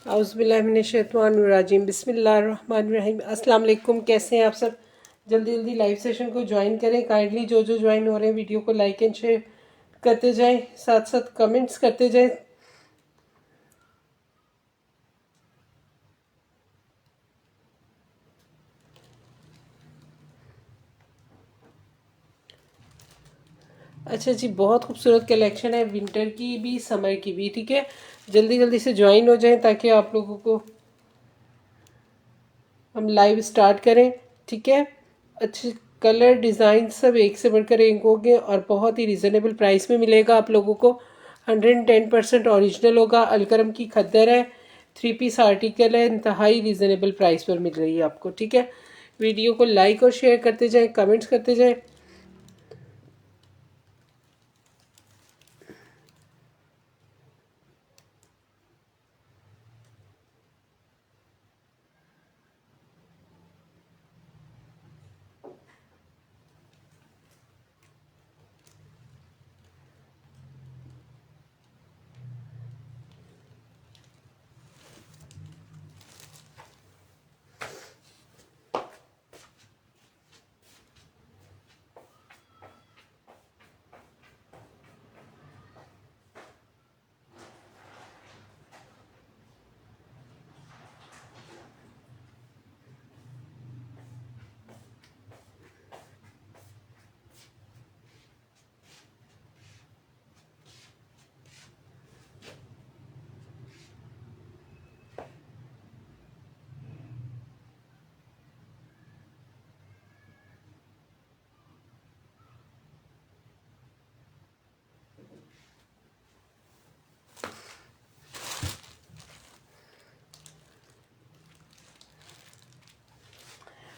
औज़ुबिल्लाहिमिनश्शैतानिर्रजीम बिस्मिल्लाहिर्रहमानिर्रहीम। अस्सलाम वालेकुम। कैसे हैं आप सब? जल्दी जल्दी लाइव सेशन को ज्वाइन करें। काइंडली जो ज्वाइन हो रहे हैं वीडियो को लाइक एंड शेयर करते जाएं, साथ साथ कमेंट्स करते जाएं। अच्छा जी, बहुत खूबसूरत कलेक्शन है, विंटर की भी समर की भी। ठीक है, जल्दी जल्दी से ज्वाइन हो जाएं ताकि आप लोगों को हम लाइव स्टार्ट करें। ठीक है, अच्छे कलर डिज़ाइन सब एक से बढ़कर एक होंगे और बहुत ही रिजनेबल प्राइस में मिलेगा आप लोगों को। 110% ओरिजिनल होगा। अलकरम की खद्दर है, 3 पीस आर्टिकल है, इंतहाई रिजनेबल प्राइस पर मिल रही है आपको। ठीक है, वीडियो को लाइक और शेयर करते जाएं, कमेंट्स करते जाएं।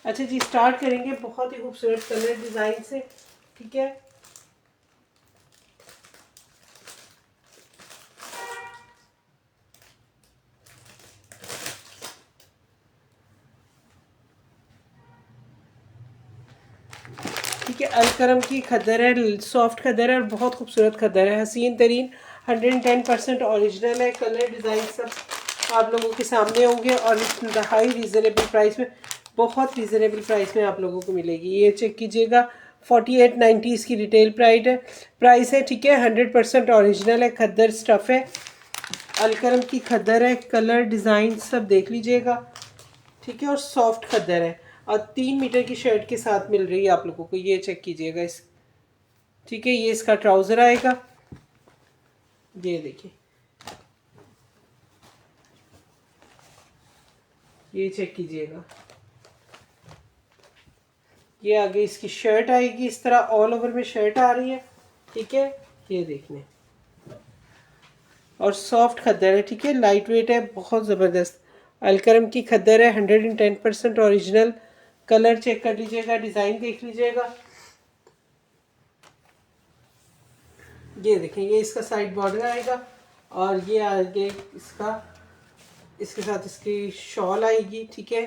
अच्छा जी, स्टार्ट करेंगे बहुत ही खूबसूरत कलर डिज़ाइन से। ठीक है, ठीक है, अलकरम की खद्दर है, सॉफ्ट खद्दर है और बहुत खूबसूरत खद्दर है, हसीन तरीन। 110% ओरिजिनल है। कलर डिज़ाइन सब आप लोगों के सामने होंगे और इंतहाई रीज़नेबल प्राइस में, बहुत रीज़नेबल प्राइस में आप लोगों को मिलेगी। ये चेक कीजिएगा, 4890 इसकी रिटेल प्राइस है। ठीक है, 100% ओरिजिनल है, खद्दर स्टफ़ है, अलकरम की खद्दर है। कलर डिज़ाइन सब देख लीजिएगा। ठीक है, और सॉफ्ट खद्दर है और 3 मीटर की शर्ट के साथ मिल रही है आप लोगों को। ये चेक कीजिएगा इस। ठीक है, ये इसका ट्राउज़र आएगा, ये देखिए, ये चेक कीजिएगा। ये आगे इसकी शर्ट आएगी, इस तरह ऑल ओवर में शर्ट आ रही है। ठीक है, ये देखने, और सॉफ्ट खद्दर है। ठीक है, लाइट वेट है, बहुत ज़बरदस्त अलकरम की खद्दर है, 110% ओरिजिनल। कलर चेक कर लीजिएगा, डिज़ाइन देख लीजिएगा। ये देखें, ये इसका साइड बॉर्डर आएगा और ये आगे इसका, इसके साथ इसकी शॉल आएगी। ठीक है,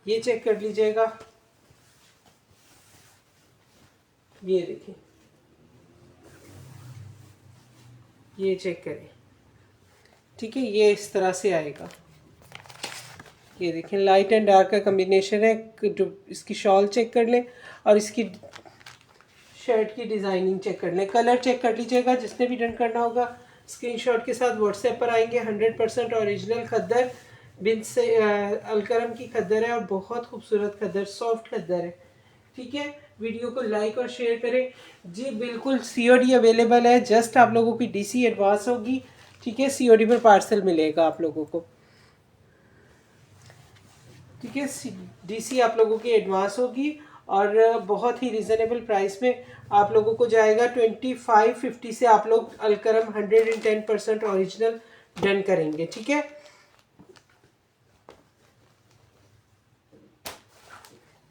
ये चेक कर लीजिएगा, ये देखिए, ये चेक करें। ठीक है, ये इस तरह से आएगा। ये देखें, लाइट एंड डार्क का कम्बिनेशन है। जो इसकी शॉल चेक कर लें और इसकी शर्ट की डिज़ाइनिंग चेक कर लें। कलर चेक कर लीजिएगा, जिसने भी डन करना होगा स्क्रीनशॉट के साथ व्हाट्सएप पर आएंगे। 100% ओरिजिनल खद्दर, बिन से अलकरम की खद्दर है और बहुत खूबसूरत खद्दर, सॉफ्ट खद्दर है। ठीक है, वीडियो को लाइक और शेयर करें जी। बिल्कुल सीओडी अवेलेबल है, जस्ट आप लोगों की डीसी एडवांस होगी। ठीक है, सीओडी पर पार्सल मिलेगा आप लोगों को। ठीक है, डीसी आप लोगों की एडवांस होगी और बहुत ही रिजनेबल प्राइस में आप लोगों को जाएगा। 2550 से आप लोग अलकरम 110% ओरिजिनल डन करेंगे। ठीक है,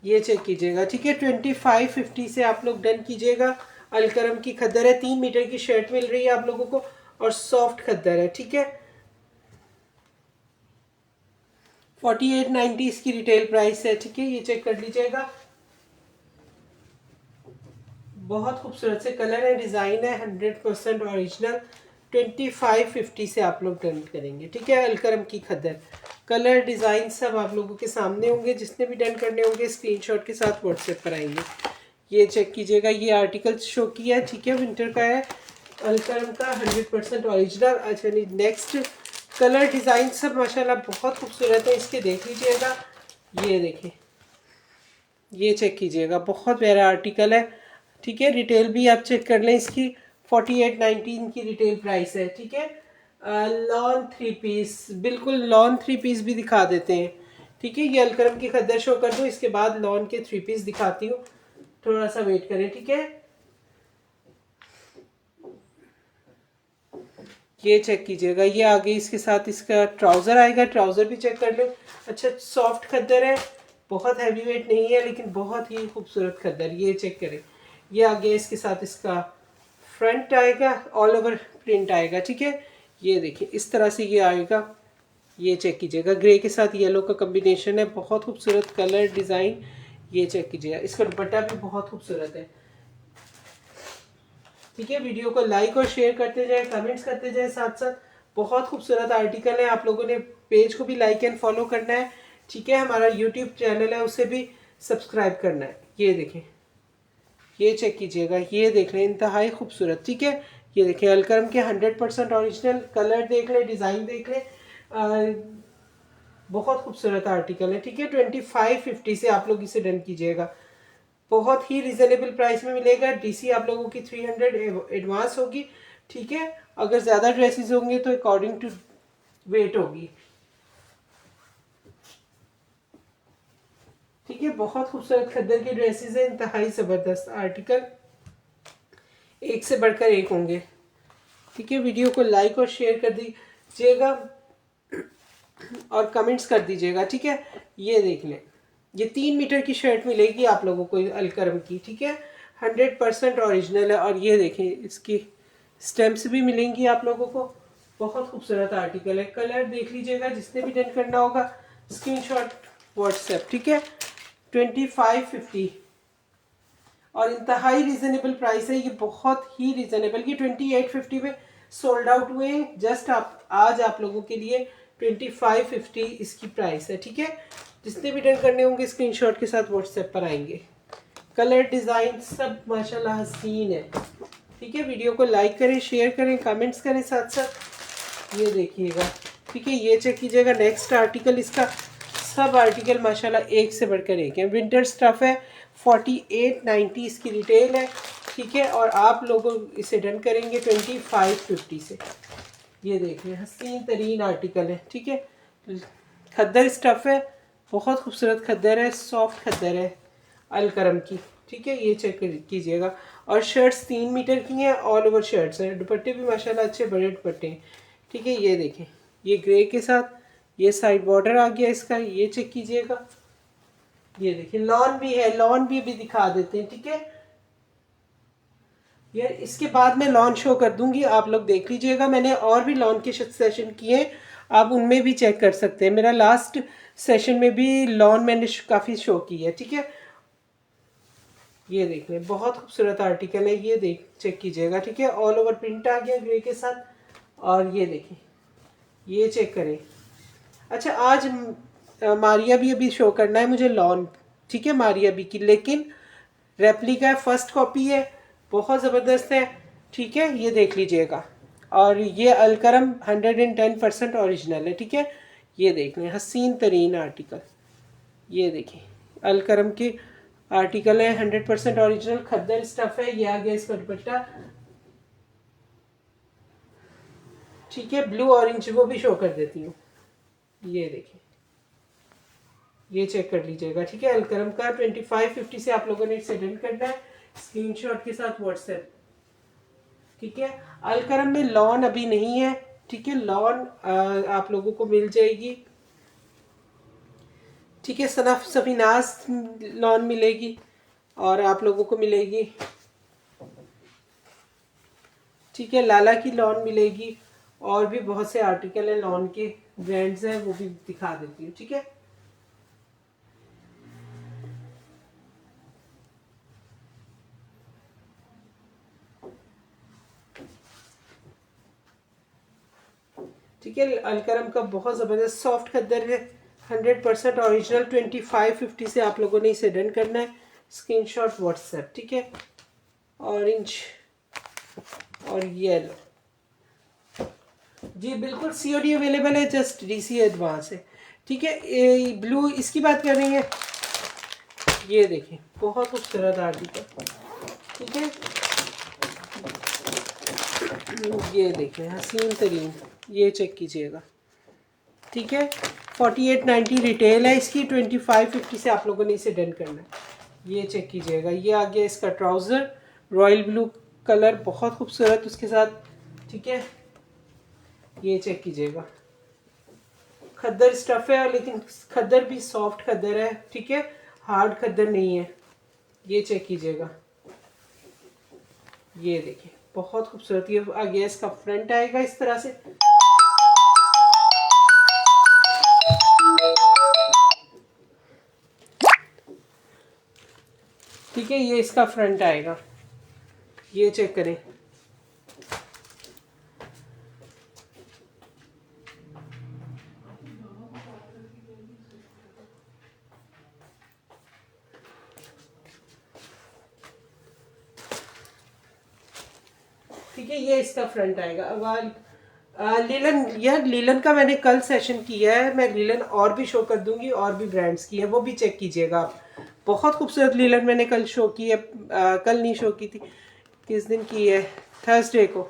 ये चेक कीजिएगा। ठीक है, 2550 से आप लोग डन कीजिएगा। अलकरम की खद्दर है, 3 मीटर की शर्ट मिल रही है आप लोगों को और सॉफ्ट खद्दर है। ठीक है, 4890 इसकी रिटेल प्राइस है। ठीक है, ये चेक कर लीजिएगा, बहुत खूबसूरत से कलर है, डिज़ाइन है, 100% ओरिजिनल। 2550 से आप लोग डन करेंगे। ठीक है, अलकरम की खद्दर, कलर डिज़ाइन सब आप लोगों के सामने होंगे। जिसने भी डन करने होंगे स्क्रीनशॉट के साथ व्हाट्सएप पर आएंगे। ये चेक कीजिएगा, ये आर्टिकल शो किया है। ठीक है, विंटर का है, अलकरम का 100% ओरिजिनल। अच्छा नहीं, नेक्स्ट कलर डिज़ाइन सब माशाल्लाह बहुत खूबसूरत है, इसके देख लीजिएगा। ये देखें, ये चेक कीजिएगा, बहुत प्यारा आर्टिकल है। ठीक है, रिटेल भी आप चेक कर लें इसकी, 4819 की रिटेल प्राइस है। ठीक है, लॉन 3 पीस, बिल्कुल लॉन 3 पीस भी दिखा देते हैं। ठीक है, ये अलकरम की खद्दर शो कर दूँ, इसके बाद लॉन के 3 पीस दिखाती हूँ, थोड़ा सा वेट करें। ठीक है, ये चेक कीजिएगा, ये आगे इसके साथ इसका ट्राउज़र आएगा, ट्राउज़र भी चेक कर लो। अच्छा, सॉफ्ट खद्दर है, बहुत हैवी वेट नहीं है, लेकिन बहुत ही खूबसूरत खद्दर। ये चेक करें, ये आगे इसके साथ इसका फ्रंट आएगा, ऑल ओवर प्रिंट आएगा। ठीक है, ये देखिए इस तरह से ये आएगा। ये चेक कीजिएगा, ग्रे के साथ येलो का कॉम्बिनेशन है, बहुत खूबसूरत कलर डिज़ाइन। ये चेक कीजिएगा, इसका दुपट्टा भी बहुत खूबसूरत है। ठीक है, वीडियो को लाइक और शेयर करते जाए, कमेंट्स करते जाए साथ साथ। बहुत खूबसूरत आर्टिकल है, आप लोगों ने पेज को भी लाइक एंड फॉलो करना है। ठीक है, हमारा यूट्यूब चैनल है, उसे भी सब्सक्राइब करना है। ये देखें, ये चेक कीजिएगा, ये देख लें, इंतहाई खूबसूरत। ठीक है, ये देखें, अलकरम के 100% ओरिजिनल, कलर देख लें, डिज़ाइन देख लें, बहुत खूबसूरत आर्टिकल है। ठीक है, 2550 से आप लोग इसे डन कीजिएगा, बहुत ही रिजनेबल प्राइस में मिलेगा। डीसी आप लोगों की 300 एडवांस होगी। ठीक है, अगर ज़्यादा ड्रेसेस होंगे तो अकॉर्डिंग टू वेट होगी। ठीक है, बहुत खूबसूरत खद्दर की ड्रेसेस है, इंतहाई ज़बरदस्त आर्टिकल, एक से बढ़कर एक होंगे। ठीक है, वीडियो को लाइक और शेयर कर दीजिएगा और कमेंट्स कर दीजिएगा। ठीक है, ये देख लें, ये 3 मीटर की शर्ट मिलेगी आप लोगों को अलकरम की। ठीक है, 100% ओरिजिनल है। और ये देखें, इसकी स्टेम्प्स भी मिलेंगी आप लोगों को, बहुत खूबसूरत आर्टिकल है। कलर देख लीजिएगा, जिसने भी डन करना होगा स्क्रीनशॉट व्हाट्सएप। ठीक है, 2550 और इंतहाई रिजनेबल प्राइस है, ये बहुत ही रिजनेबल। ये 2850 में सोल्ड आउट हुए, जस्ट आप आज आप लोगों के लिए 2550 इसकी प्राइस है। ठीक है, जितने भी डन करने होंगे स्क्रीनशॉट के साथ व्हाट्सएप पर आएंगे। कलर डिज़ाइन सब माशाल्लाह हसीन है। ठीक है, वीडियो को लाइक करें, शेयर करें, कमेंट्स करें साथ साथ। ये देखिएगा, ठीक है, ये चेक कीजिएगा, नेक्स्ट आर्टिकल, इसका सब आर्टिकल माशाल्लाह एक से बढ़कर एक है। विंटर स्टफ़ है, 4890 इसकी रिटेल है। ठीक है, और आप लोग इसे डन करेंगे 2550 से। ये देखिए, हसीन तरीन आर्टिकल है। ठीक है, खद्दर स्टफ़ है, बहुत खूबसूरत खद्दर है, सॉफ्ट खद्दर है अलकरम की। ठीक है, ये चेक कीजिएगा। और शर्ट्स 3 मीटर की हैं, ऑल ओवर शर्ट्स हैं। दुपट्टे भी माशाल्लाह अच्छे बड़े दुपट्टे हैं। ठीक है, ये देखें, ये ग्रे के साथ ये साइड बॉर्डर आ गया इसका, ये चेक कीजिएगा। ये देखिए, लॉन भी है, लॉन भी अभी दिखा देते हैं। ठीक है, ये इसके बाद मैं लॉन शो कर दूंगी, आप लोग देख लीजिएगा। मैंने और भी लॉन के सेशन किए, आप उनमें भी चेक कर सकते हैं। मेरा लास्ट सेशन में भी लॉन मैंने काफ़ी शो की है। ठीक है, ये देख लें, बहुत खूबसूरत आर्टिकल है, ये देख चेक कीजिएगा। ठीक है, ऑल ओवर प्रिंट आ गया ग्रे के साथ। और ये देखें, ये चेक करें। अच्छा, आज मारिया भी अभी शो करना है मुझे लॉन। ठीक है, मारिया भी की, लेकिन रेप्लिका है, फर्स्ट कॉपी है, बहुत ज़बरदस्त है। ठीक है, ये देख लीजिएगा। और ये अलकरम 110% ओरिजिनल है। ठीक है, ये देख लें, हसीन तरीन आर्टिकल। ये देखिए, अलकरम के आर्टिकल है, 100% ओरिजिनल खद्दर स्टफ़ है। ये आ गया इसका दुपट्टा। ठीक है, ब्लू ऑरेंज वो भी शो कर देती हूँ। ये देखिए, ये चेक कर लीजिएगा। ठीक है, अलकरम का 2550 से आप लोगों ने इसे डन करना है स्क्रीनशॉट के साथ व्हाट्सएप। ठीक है, अलकरम में लॉन अभी नहीं है। ठीक है, लॉन आप लोगों को मिल जाएगी। ठीक है, सनफ सफीनाज लॉन मिलेगी और आप लोगों को मिलेगी। ठीक है, लाला की लॉन मिलेगी, और भी बहुत से आर्टिकल है लॉन के, ब्रांड्स हैं, वो भी दिखा देती हूँ। ठीक है, ठीक है, अलकरम का बहुत ज़बरदस्त सॉफ्ट खद्दर है, 100% ओरिजिनल। 2550 से आप लोगों ने इसे डन करना है। स्क्रीनशॉट व्हाट्सएप, ठीक है। ऑरेंज और येलो, जी बिल्कुल सीओडी अवेलेबल है, जस्ट डीसी एडवांस है, ठीक है। ब्लू इसकी बात कर रही है, ये देखिए बहुत खूबसूरत आर्टिकल, ठीक है। ये देखिए हसीन तरीन, ये चेक कीजिएगा, ठीक है। 4890 रिटेल है इसकी, 2550 से आप लोगों ने इसे डन करना है। ये चेक कीजिएगा, ये आ गया इसका ट्राउज़र, रॉयल ब्लू कलर, बहुत खूबसूरत उसके साथ, ठीक है। ये चेक कीजिएगा, खद्दर स्टफ है लेकिन खद्दर भी सॉफ्ट खद्दर है, ठीक है, हार्ड खद्दर नहीं है। ये चेक कीजिएगा, ये देखिए बहुत खूबसूरत। ये आ गया इसका फ्रंट आएगा इस तरह से, ठीक है। ये इसका फ्रंट आएगा, ये चेक करें, ठीक है। ये इसका फ्रंट आएगा। अब लीलन, यार लीलन का मैंने कल सेशन किया है, मैं लीलन और भी शो कर दूंगी, और भी ब्रांड्स की है, वो भी चेक कीजिएगा आप। बहुत खूबसूरत लीलन मैंने कल शो की है, कल नहीं शो की थी, किस दिन की है, थर्सडे को,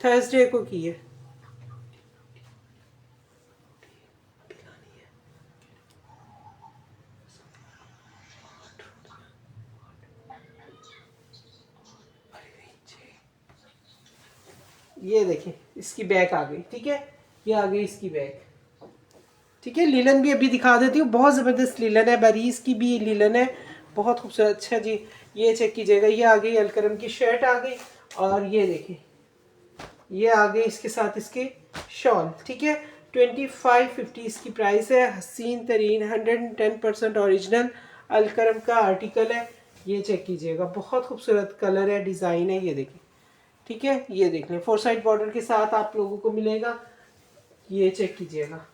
थर्सडे को की है। ये देखें इसकी बैक आ गई, ठीक है। ये आ गई इसकी बैक, ठीक है। लीलन भी अभी दिखा देती हूँ, बहुत ज़बरदस्त लीलन है, बारीस की भी लीलन है, बहुत खूबसूरत। अच्छा जी, ये चेक कीजिएगा, ये आ गई अलकरम की शर्ट आ गई, और ये देखिए ये आ गई इसके साथ इसके शॉल, ठीक है। 2550 इसकी प्राइस है, हसीन तरीन 110% ओरिजिनल अलकरम का आर्टिकल है। ये चेक कीजिएगा, बहुत खूबसूरत कलर है, डिज़ाइन है, ये देखिए, ठीक है। ये देख लें, 4 साइड बॉर्डर के साथ आप लोगों को मिलेगा, ये चेक कीजिएगा,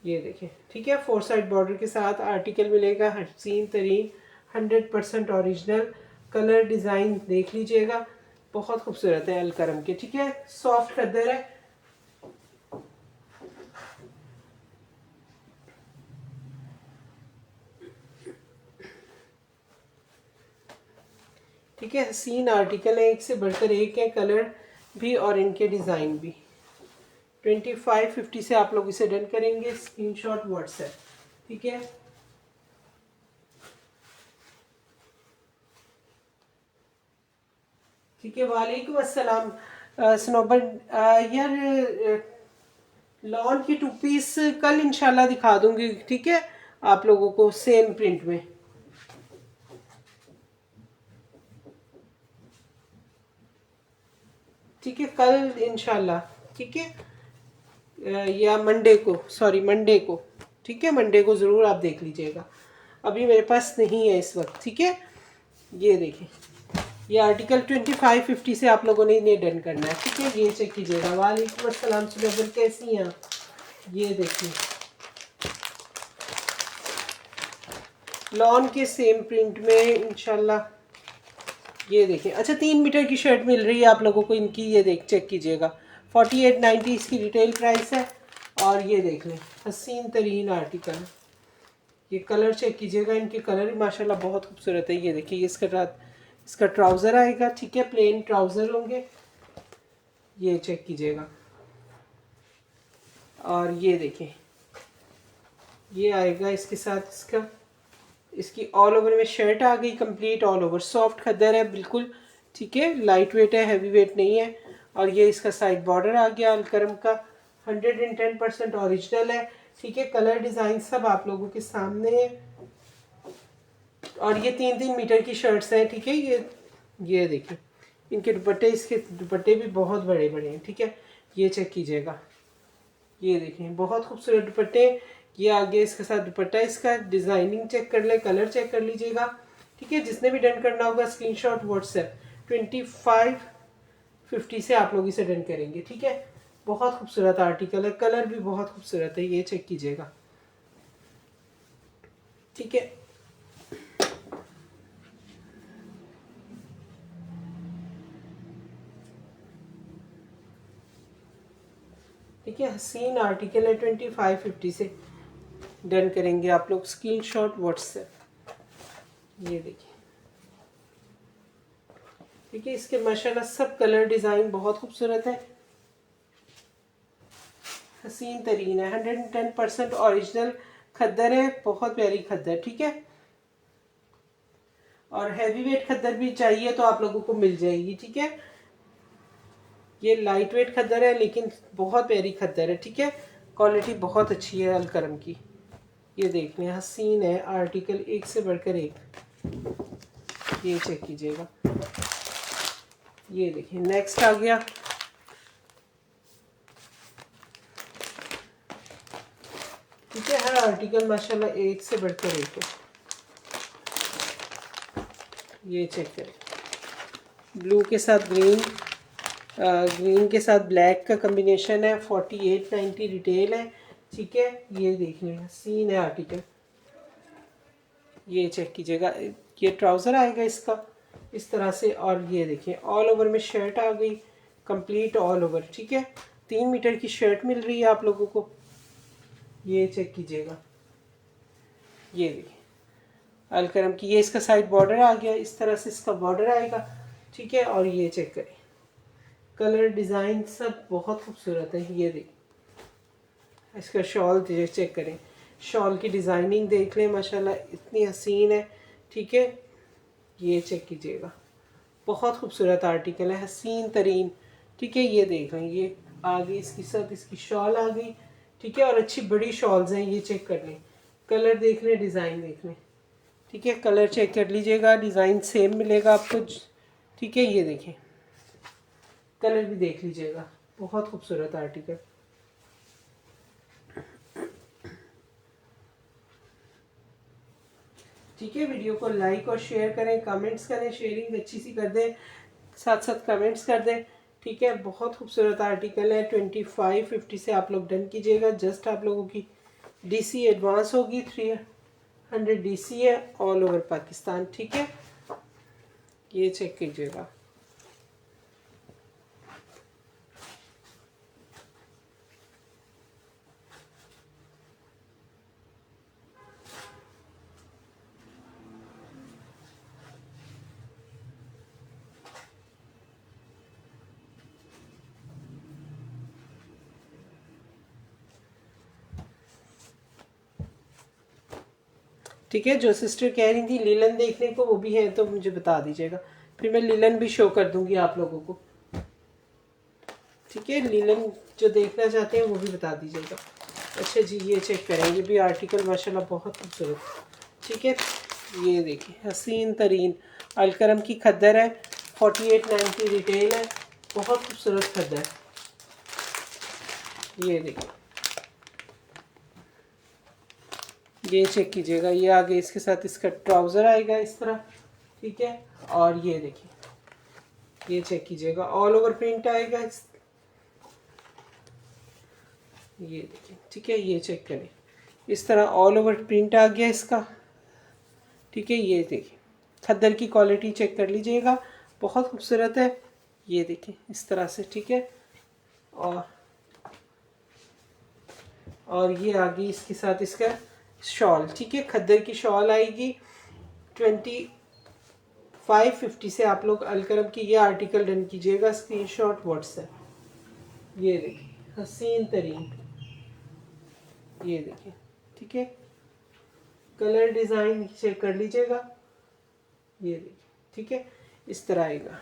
ये देखिए, ठीक है। 4 साइड बॉर्डर के साथ आर्टिकल मिलेगा, हसीन तरीन 100% ओरिजिनल, कलर डिज़ाइन देख लीजिएगा, बहुत खूबसूरत है अलकरम के, ठीक है। सॉफ्ट खद्दर है, ठीक है। हसीन आर्टिकल है, एक से बढ़कर एक है, कलर भी और इनके डिज़ाइन भी। 2550 से आप लोग इसे डन करेंगे। स्क्रीनशॉट व्हाट्सएप, ठीक है। ठीक है, वालेकुम अस्सलाम। सनोबर, यार लॉन की 2 पीस कल इंशाल्लाह दिखा दूंगी, ठीक है, आप लोगों को सेम प्रिंट में, ठीक है, कल इंशाल्लाह, ठीक है। या मंडे को, सॉरी मंडे को, ठीक है, मंडे को ज़रूर आप देख लीजिएगा, अभी मेरे पास नहीं है इस वक्त, ठीक है। ये देखिए, ये आर्टिकल 2550 से आप लोगों ने इन्हें डन करना है, ठीक है। ये चेक कीजिएगा। वालेकुम अस्सलाम सुबह, कैसी हैं आप? ये देखिए लॉन के सेम प्रिंट में इंशाल्लाह, ये देखिए। अच्छा, 3 मीटर की शर्ट मिल रही है आप लोगों को इनकी, ये देख चेक कीजिएगा, 4890 इसकी रिटेल प्राइस है, और ये देख लें हसीन तरीन आर्टिकल है। ये कलर चेक कीजिएगा, इनके कलर भी माशाल्लाह बहुत खूबसूरत है। ये देखिए, इसके साथ इसका ट्राउज़र आएगा, ठीक है, प्लेन ट्राउज़र होंगे, ये चेक कीजिएगा। और ये देखिए, ये आएगा इसके साथ इसका, इसकी ऑल ओवर में शर्ट आ गई कंप्लीट, ऑल ओवर सॉफ्ट खद्दर है बिल्कुल, ठीक है, लाइट वेट है, हैवी वेट नहीं है। और ये इसका साइड बॉर्डर आ गया अलकरम का, 110% ओरिजिनल है, ठीक है। कलर डिज़ाइन सब आप लोगों के सामने है, और ये 3-3 मीटर की शर्ट्स हैं, ठीक है। ये देखिए इनके दुपट्टे, इसके दुपट्टे भी बहुत बड़े बड़े हैं, ठीक है। ये चेक कीजिएगा, ये देखिए बहुत खूबसूरत दुपट्टे। ये आगे इसके साथ दुपट्टा, इसका डिज़ाइनिंग चेक कर ले, कलर चेक कर लीजिएगा, ठीक है। जिसने भी डन करना होगा स्क्रीनशॉट व्हाट्सएप, 2550 से आप लोग इसे डन करेंगे, ठीक है। बहुत खूबसूरत आर्टिकल है, कलर भी बहुत खूबसूरत है, ये चेक कीजिएगा। ठीक है, ठीक है, हसीन आर्टिकल है। 2550 से डन करेंगे आप लोग। स्क्रीनशॉट व्हाट्सएप, ये देखिए। ठीक है, इसके माशाल्लाह सब कलर डिज़ाइन बहुत खूबसूरत है, हसीन तरीन है। 110% ओरिजिनल खद्दर है, बहुत प्यारी खद्दर। ठीक है, और हैवी वेट खद्दर भी चाहिए तो आप लोगों को मिल जाएगी। ठीक है, ये लाइट वेट खद्दर है लेकिन बहुत प्यारी खद्दर है। ठीक है, क्वालिटी बहुत अच्छी है अलकरम की। ये देखने हसीन है आर्टिकल, एक से बढ़कर एक। ये चेक कीजिएगा, ये देखिए। नेक्स्ट आ गया, ठीक है, हर आर्टिकल माशाल्लाह एक से बढ़कर एक है। ये चेक करें, ब्लू के साथ ग्रीन, ग्रीन के साथ ब्लैक का कम्बिनेशन है। 4890 रिटेल है। ठीक है, ये देखिए हसीन है आर्टिकल, ये चेक कीजिएगा। ये ट्राउज़र आएगा इसका इस तरह से, और ये देखिए ऑल ओवर में शर्ट आ गई, कंप्लीट ऑल ओवर। ठीक है, 3 मीटर की शर्ट मिल रही है आप लोगों को, ये चेक कीजिएगा। ये देखिए अलकरम की, ये इसका साइड बॉर्डर आ गया, इस तरह से इसका बॉर्डर आएगा। ठीक है, और ये चेक करें, कलर डिज़ाइन सब बहुत खूबसूरत है। ये देखिए इसका शॉल चेक करें, शॉल की डिज़ाइनिंग देख लें, माशाल्लाह इतनी हसीन है। ठीक है, ये चेक कीजिएगा, बहुत खूबसूरत आर्टिकल है, हसीन तरीन। ठीक है, ये देख लें, ये आ गई इसकी साथ इसकी शॉल आ गई। ठीक है, और अच्छी बड़ी शॉल्स हैं, ये चेक कर लें, कलर देख लें, डिज़ाइन देख लें। ठीक है, कलर चेक कर लीजिएगा, डिज़ाइन सेम मिलेगा आपको। ठीक है, ये देखें, कलर भी देख लीजिएगा, बहुत खूबसूरत आर्टिकल। ठीक है, वीडियो को लाइक और शेयर करें, कमेंट्स करें, शेयरिंग अच्छी सी कर दें, साथ साथ कमेंट्स कर दें। ठीक है, बहुत खूबसूरत आर्टिकल है। 2550 से आप लोग डन कीजिएगा। जस्ट आप लोगों की डीसी एडवांस होगी, 300 डीसी है ऑल ओवर पाकिस्तान। ठीक है, ये चेक कीजिएगा। ठीक है, जो सिस्टर कह रही थी लीलन देखने को, वो भी है तो मुझे बता दीजिएगा, फिर मैं लीलन भी शो कर दूंगी आप लोगों को। ठीक है, लीलन जो देखना चाहते हैं वो भी बता दीजिएगा। अच्छा जी, ये चेक करें, ये भी आर्टिकल माशाल्लाह बहुत खूबसूरत। ठीक है, ये देखिए हसीन तरीन अलकरम की खद्दर है, 4890 रिटेल है, बहुत खूबसूरत खद्दर। ये देखिए, ये चेक कीजिएगा, ये आगे इसके साथ इसका ट्राउज़र आएगा इस तरह। ठीक है, और ये देखिए, ये चेक कीजिएगा, ऑल ओवर प्रिंट आएगा ये देखिए। ठीक है, ये चेक करें, इस तरह ऑल ओवर प्रिंट आ गया इसका। ठीक है, ये देखिए खद्दर की क्वालिटी चेक कर लीजिएगा, बहुत खूबसूरत है। ये देखिए इस तरह से। ठीक है, और ये आ गई इसके साथ इसका शॉल। ठीक है, खद्दर की शॉल आएगी। 2550 से आप लोग अलकरम की ये आर्टिकल डन कीजिएगा। स्क्रीनशॉट व्हाट्सएप, ये देखिए हसीन तरीन, ये देखिए। ठीक है, कलर डिज़ाइन चेक कर लीजिएगा, ये देखिए। ठीक है, इस तरह आएगा,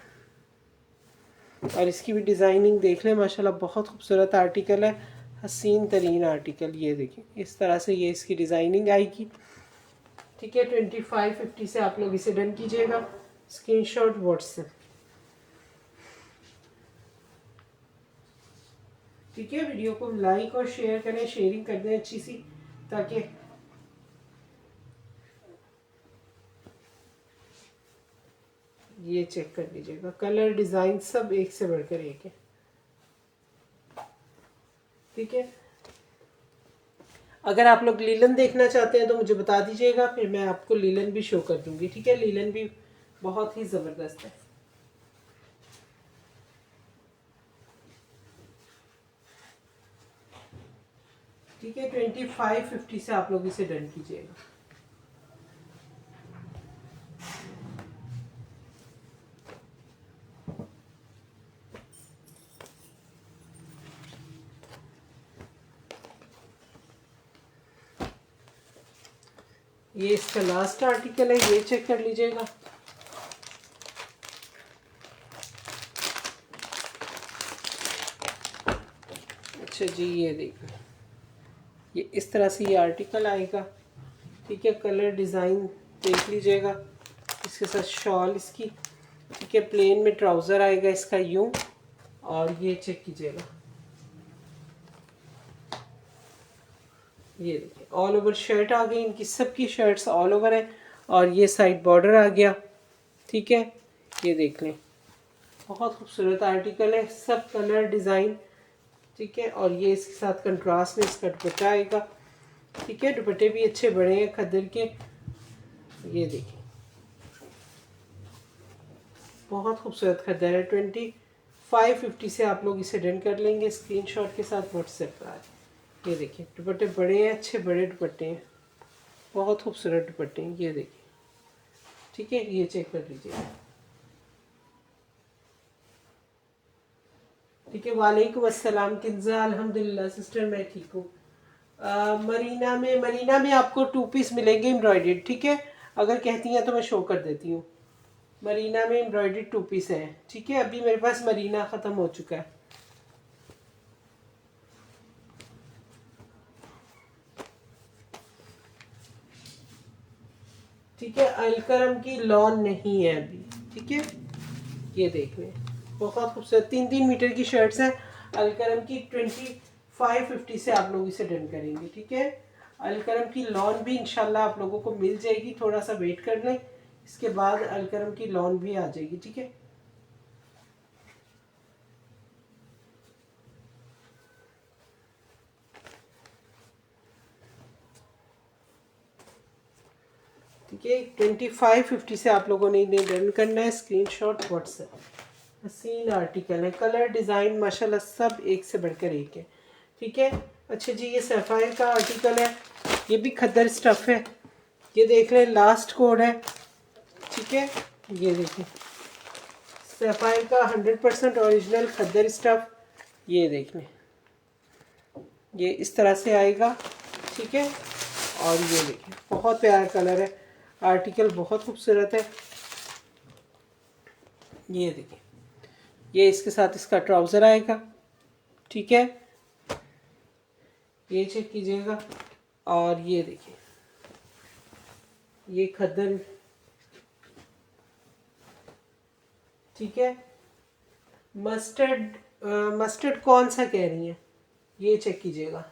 और इसकी भी डिज़ाइनिंग देख लें, माशाल्लाह बहुत खूबसूरत आर्टिकल है, हसीन तरीन आर्टिकल। ये देखिए इस तरह से ये इसकी डिज़ाइनिंग आएगी। ठीक है, 2550 से आप लोग इसे डन कीजिएगा। Screenshot WhatsApp. ठीक है, वीडियो को लाइक और शेयर करें, शेयरिंग कर दें अच्छी सी, ताकि ये चेक कर लीजिएगा, कलर डिज़ाइन सब एक से बढ़कर एक है। ठीक है। अगर आप लोग लीलन देखना चाहते हैं तो मुझे बता दीजिएगा, फिर मैं आपको लीलन भी शो कर दूंगी। ठीक है, लीलन भी बहुत ही ज़बरदस्त है। ठीक है, 2550 से आप लोग इसे डन कीजिएगा। ये इसका लास्ट आर्टिकल है, ये चेक कर लीजिएगा। अच्छा जी, ये देखिए, ये इस तरह से ये आर्टिकल आएगा। ठीक है, कलर डिज़ाइन देख लीजिएगा। इसके साथ शॉल इसकी, ठीक है, प्लेन में ट्राउज़र आएगा इसका यूं, और ये चेक कीजिएगा, ये देखिए ऑल ओवर शर्ट आ गई। इनकी सबकी शर्ट्स ऑल ओवर है, और ये साइड बॉर्डर आ गया। ठीक है, ये देख लें, बहुत खूबसूरत आर्टिकल है, सब कलर डिज़ाइन। ठीक है, और ये इसके साथ कंट्रास्ट में इसका दुपट्टा आएगा। ठीक है, दुपट्टे भी अच्छे बड़े हैं खद्दर के, ये देखिए बहुत खूबसूरत खद्दर है। 2550 से आप लोग इसे डन कर लेंगे स्क्रीनशॉट के साथ व्हाट्सएप पर आज। ये देखिए दुपट्टे बड़े हैं, अच्छे बड़े दुपट्टे हैं, बहुत खूबसूरत दुपट्टे हैं, ये देखिए। ठीक है, ये चेक कर लीजिए। ठीक है, वालेकुम अस्सलाम किन्जा, अल्हम्दुलिल्लाह सिस्टर मैं ठीक हूँ। मरीना में आपको 2 पीस मिलेंगे एम्ब्रॉयडर्ड। ठीक है, अगर कहती हैं तो मैं शो कर देती हूँ। मरीना में एम्ब्रॉयडर्ड 2 पीस हैं। ठीक है, अभी मेरे पास मरीना ख़त्म हो चुका है। ठीक है, अलकरम की लॉन नहीं है अभी। ठीक है, ये देख लें, बहुत खूबसूरत 3-3 मीटर की शर्ट्स हैं अलकरम की। 2550 से आप लोग इसे डन करेंगे। ठीक है, अलकरम की लॉन भी इंशाल्लाह आप लोगों को मिल जाएगी, थोड़ा सा वेट कर लें, इसके बाद अलकरम की लॉन भी आ जाएगी। ठीक है, ठीक है, 2550 से आप लोगों ने इन्हें डन करना है। Screenshot WhatsApp. हसीन आर्टिकल है, कलर डिज़ाइन माशाल्लाह सब एक से बढ़कर एक है। ठीक है, अच्छा जी, ये सफ़ायर का आर्टिकल है, ये भी खद्दर स्टफ़ है, ये देख लें लास्ट कोड है। ठीक है, ये देखिए सफ़ायर का 100% ओरिजिनल खद्दर स्टफ़, ये देख लें, ये इस तरह से आएगा। ठीक है, और ये देखिए बहुत प्यारा कलर है, आर्टिकल बहुत खूबसूरत है। ये देखिए, ये इसके साथ इसका ट्राउज़र आएगा। ठीक है, ये चेक कीजिएगा, और ये देखिए ये खद्दर। ठीक है, मस्टर्ड कौन सा कह रही हैं, ये चेक कीजिएगा।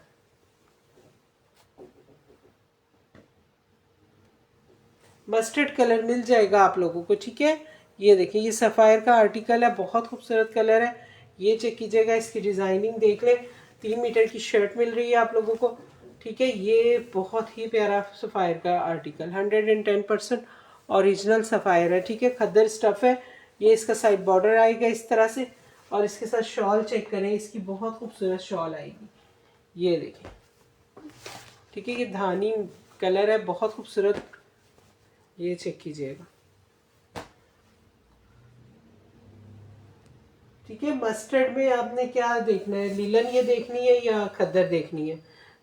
मस्टर्ड कलर मिल जाएगा आप लोगों को। ठीक है, ये देखिए ये सफ़ायर का आर्टिकल है, बहुत खूबसूरत कलर है, ये चेक कीजिएगा, इसकी डिज़ाइनिंग देख लें। 3 मीटर की शर्ट मिल रही है आप लोगों को। ठीक है, ये बहुत ही प्यारा सफ़ायर का आर्टिकल, 110% ओरिजिनल सफ़ायर है। ठीक है, खद्दर स्टफ़ है, ये इसका साइड बॉर्डर आएगा इस तरह से, और इसके साथ शॉल चेक करें, इसकी बहुत खूबसूरत शॉल आएगी, ये देखिए। ठीक है, ये धानी कलर है, बहुत खूबसूरत, ये चेक कीजिएगा। ठीक है, मस्टर्ड में आपने क्या देखना है, लीलन ये देखनी है या खद्दर देखनी है,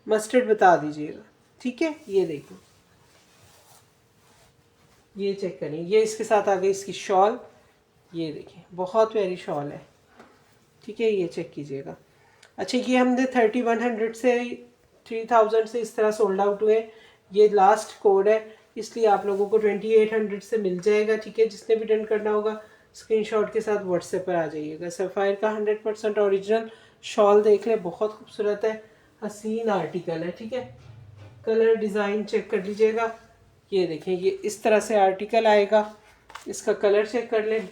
मस्टर्ड बता दीजिएगा। ठीक है, ये देखो, ये चेक करें, ये इसके साथ आ गई इसकी शॉल, ये देखिए बहुत प्यारी शॉल है। ठीक है, ये चेक कीजिएगा। अच्छा, ये हमने 3100 से 3000 से इस तरह सोल्ड आउट हुए, ये लास्ट कोड है, इसलिए आप लोगों को 2800 से मिल जाएगा। ठीक है, जिसने भी डन करना होगा स्क्रीनशॉट के साथ व्हाट्सएप पर आ जाइएगा। सफ़ायर का 100% ओरिजिनल शॉल देख लें, बहुत खूबसूरत है, हसीन आर्टिकल है। ठीक है, कलर डिज़ाइन चेक कर लीजिएगा, ये देखें ये इस तरह से आर्टिकल आएगा, इसका कलर चेक कर लें।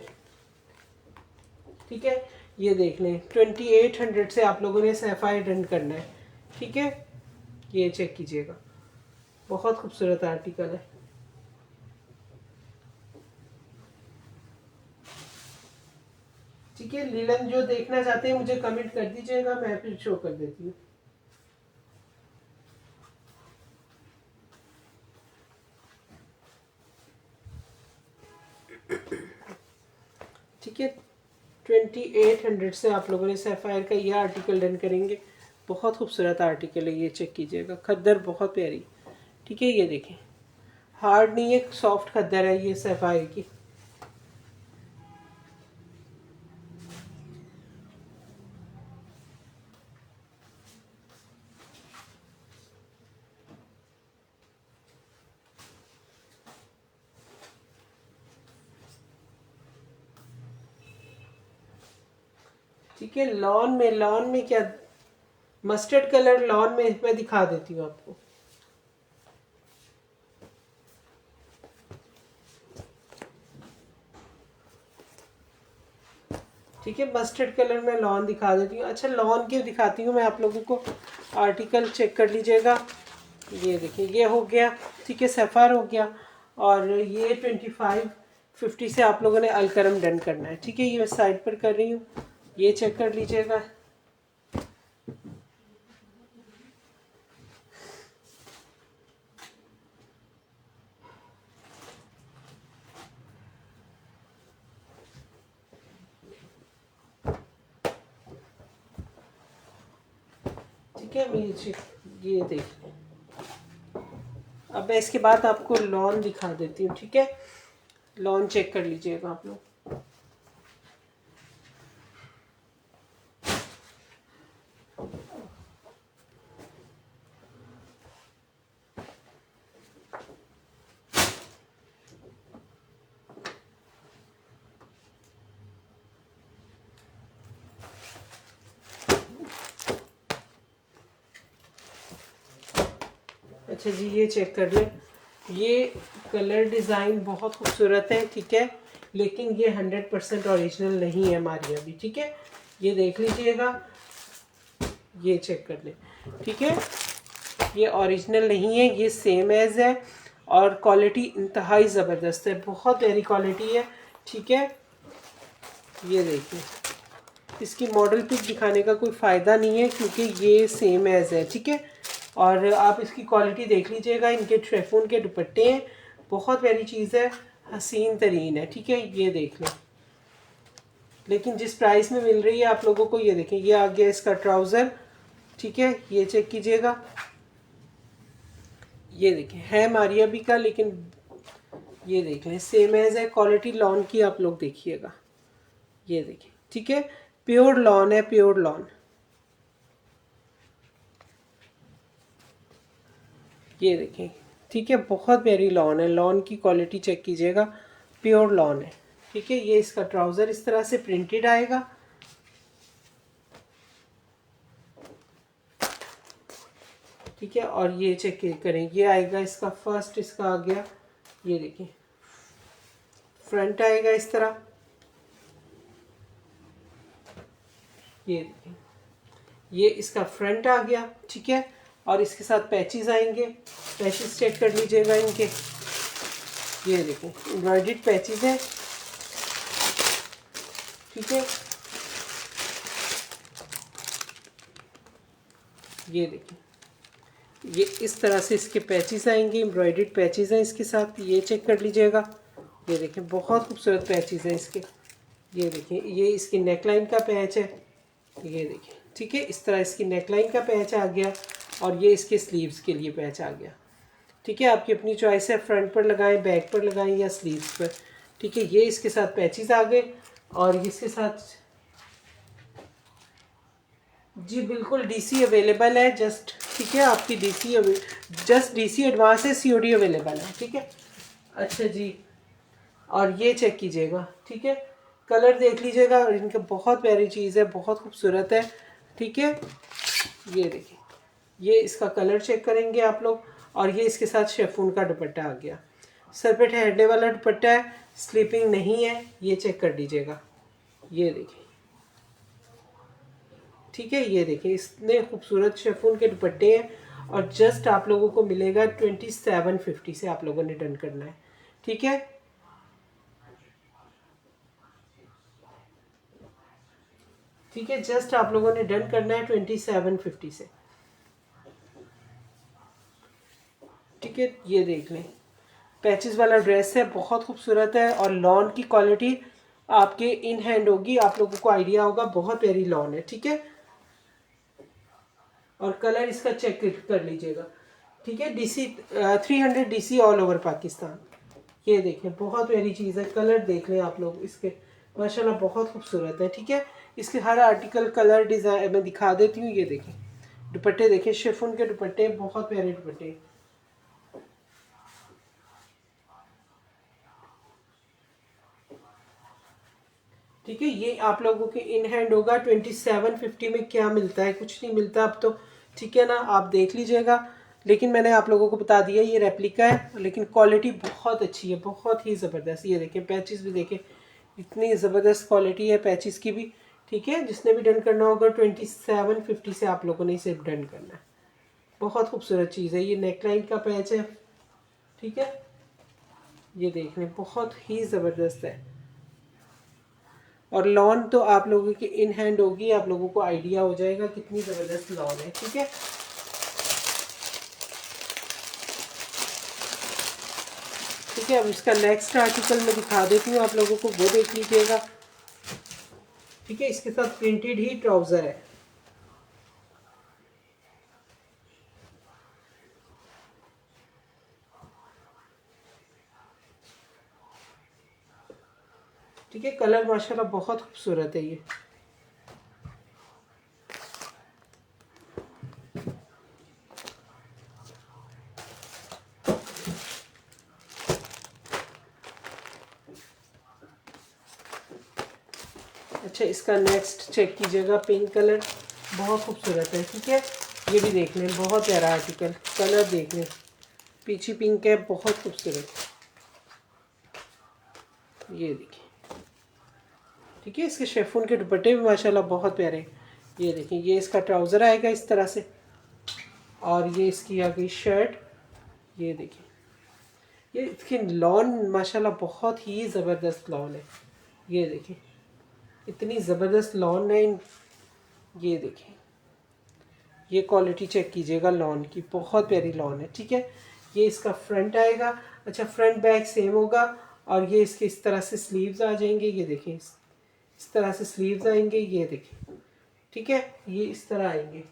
ठीक है, ये देख लें 2800 से आप लोगों ने सैफायर डन करना है, ठीक है। ये चेक कीजिएगा, बहुत खूबसूरत आर्टिकल है। ठीक है, लीलन जो देखना चाहते हैं मुझे कमेंट कर दीजिएगा, मैं फिर शो कर देती हूँ। ठीक है, 2800 से आप लोगों ने सैफायर का यह आर्टिकल डन करेंगे। बहुत खूबसूरत आर्टिकल है, ये चेक कीजिएगा, खद्दर बहुत प्यारी। ठीक है, ये देखें, हार्ड नहीं है, सॉफ्ट खद्दर है ये सैफायर की। ठीक है, लॉन में क्या, मस्टर्ड कलर लॉन में मैं दिखा देती हूँ आपको। ठीक है, मस्टर्ड कलर में लॉन दिखा देती हूँ। अच्छा, लॉन के दिखाती हूँ मैं आप लोगों को, आर्टिकल चेक कर लीजिएगा। ये देखिए, ये हो गया, ठीक है, सैफायर हो गया। और ये 2550 से आप लोगों ने अलकरम डन करना है। ठीक है, ये मैं साइड पर कर रही हूँ, ये चेक कर लीजिएगा। ठीक है, ये देखिए, अब मैं इसके बाद आपको लॉन दिखा देती हूँ। ठीक है, लॉन चेक कर लीजिएगा आप लोग। अच्छा जी, ये चेक कर लें, ये कलर डिज़ाइन बहुत खूबसूरत है। ठीक है, लेकिन ये 100% ओरिजिनल नहीं है हमारी अभी। ठीक है, ये देख लीजिएगा, ये चेक कर लें। ठीक है, ये ओरिजिनल नहीं है, ये सेम एज है और क्वालिटी इंतहाई ज़बरदस्त है, बहुत प्यारी क्वालिटी है। ठीक है, ये देखिए, इसकी मॉडल पिक दिखाने का कोई फ़ायदा नहीं है क्योंकि ये सेम एज है। ठीक है, और आप इसकी क्वालिटी देख लीजिएगा, इनके ट्रेफोन के दुपट्टे हैं, बहुत प्यारी चीज़ है, हसीन तरीन है। ठीक है, ये देख लें, लेकिन जिस प्राइस में मिल रही है आप लोगों को, ये देखें, ये आ गया इसका ट्राउज़र। ठीक है, ये चेक कीजिएगा, ये देखें, है मारिया भी का, लेकिन ये देख लें सेम एज है। क्वालिटी लॉन की आप लोग देखिएगा, ये देखें। ठीक है, प्योर लॉन है, प्योर लॉन। ये देखें, ठीक है, बहुत प्यारी लॉन है, लॉन की क्वालिटी चेक कीजिएगा, प्योर लॉन है। ठीक है, ये इसका ट्राउज़र इस तरह से प्रिंटेड आएगा। ठीक है, और ये चेक करें, ये आएगा इसका फर्स्ट, इसका आ गया, ये देखिए, फ्रंट आएगा इस तरह, ये देखिए, ये इसका फ्रंट आ गया। ठीक है, और इसके साथ पैचेस आएंगे, पैचेस चेक कर लीजिएगा इनके, ये देखिए, एम्ब्रॉयडर्ड पैचेस हैं। ठीक है, ये देखिए, ये इस तरह से इसके पैचेस आएंगे, एम्ब्रॉयडर्ड पैचेस हैं इसके साथ, ये चेक कर लीजिएगा। ये देखिए, बहुत खूबसूरत पैचेस हैं इसके, ये देखिए, ये इसकी नेकलाइन का पैच है, ये देखिए। ठीक है, इस तरह इसकी नेकलाइन का पैच आ गया और ये इसके स्लीव्स के लिए पैच आ गया। ठीक है, आपकी अपनी चॉइस है, फ्रंट पर लगाएं, बैक पर लगाएं या स्लीव्स पर। ठीक है, ये इसके साथ पैचेस आ गए और इसके साथ जी बिल्कुल डीसी अवेलेबल है, जस्ट। ठीक है, आपकी जस्ट डीसी एडवांस है, सीओडी अवेलेबल है। ठीक है, अच्छा जी, और ये चेक कीजिएगा। ठीक है, कलर देख लीजिएगा, और इनका बहुत प्यारी चीज़ है, बहुत खूबसूरत है। ठीक है, ये देखिए, ये इसका कलर चेक करेंगे आप लोग, और ये इसके साथ शेफून का दुपट्टा आ गया, सर पे ठहरने वाला दुपट्टा है, स्लीपिंग नहीं है, ये चेक कर लीजिएगा। ये देखिए, ठीक है, ये देखिए इतने खूबसूरत शेफून के दुपट्टे हैं और जस्ट आप लोगों को मिलेगा 2750 से आप लोगों ने डन करना है। ठीक है, ठीक है, जस्ट आप लोगों ने डन करना है 2750 से। ठीक है, ये देख लें पैचेस वाला ड्रेस है, बहुत खूबसूरत है और लॉन की क्वालिटी आपके इन हैंड होगी, आप लोगों को आइडिया होगा, बहुत प्यारी लॉन है। ठीक है, और कलर इसका चेक कर लीजिएगा। ठीक है, DC 300 DC all over Pakistan. ये देखें बहुत प्यारी चीज़ है, कलर देख लें आप लोग इसके, माशाल्लाह बहुत खूबसूरत है। ठीक है, इसके हर आर्टिकल कलर डिज़ाइन मैं दिखा देती हूँ। ये देखें दुपट्टे, देखें शिफॉन के दुपट्टे, बहुत प्यारे दुपट्टे। ठीक है, ये आप लोगों के इन हैंड होगा 2750 में। क्या मिलता है, कुछ नहीं मिलता अब तो। ठीक है ना, आप देख लीजिएगा, लेकिन मैंने आप लोगों को बता दिया ये रेप्लिका है, लेकिन क्वालिटी बहुत अच्छी है, बहुत ही ज़बरदस्त। ये देखें पैचेस भी देखें, इतनी ज़बरदस्त क्वालिटी है पैचेस की भी। ठीक है, जिसने भी डन करना होगा 2750 से आप लोगों ने इसे डन करना है। बहुत खूबसूरत चीज़ है, ये नेकलाइन का पैच है। ठीक है, ये देख लें बहुत ही ज़बरदस्त है और लॉन तो आप लोगों की इन हैंड होगी, आप लोगों को आइडिया हो जाएगा कितनी ज़बरदस्त लॉन है। ठीक है, ठीक है, अब इसका नेक्स्ट आर्टिकल मैं दिखा देती हूँ आप लोगों को, वो देख लीजिएगा। ठीक है, इसके साथ प्रिंटेड ही ट्राउज़र है। ठीक है, कलर माशाल्लाह बहुत खूबसूरत है ये। अच्छा, इसका नेक्स्ट चेक कीजिएगा, पिंक कलर बहुत खूबसूरत है। ठीक है, ये भी देख लें, बहुत प्यारा आर्टिकल, कलर देख लें, पीछे पिंक है, बहुत खूबसूरत। ये देखिए, ठीक है, इसके शेफून के दुपट्टे भी माशाल्लाह बहुत प्यारे। ये देखिए, ये इसका ट्राउज़र आएगा इस तरह से और ये इसकी आ गई शर्ट। ये देखिए, ये इसकी लॉन माशाल्लाह बहुत ही ज़बरदस्त लॉन है। ये देखिए इतनी ज़बरदस्त लॉन है। ये देखिए, ये क्वालिटी चेक कीजिएगा लॉन की, बहुत प्यारी लॉन है। ठीक है, ये इसका फ्रंट आएगा। अच्छा, फ्रंट बैक सेम होगा और ये इसके इस तरह से स्लीव्स आ जाएंगे। ये देखें, इस तरह से स्लीव्स आएंगे। ये देखें, ठीक है, ये इस तरह आएंगे।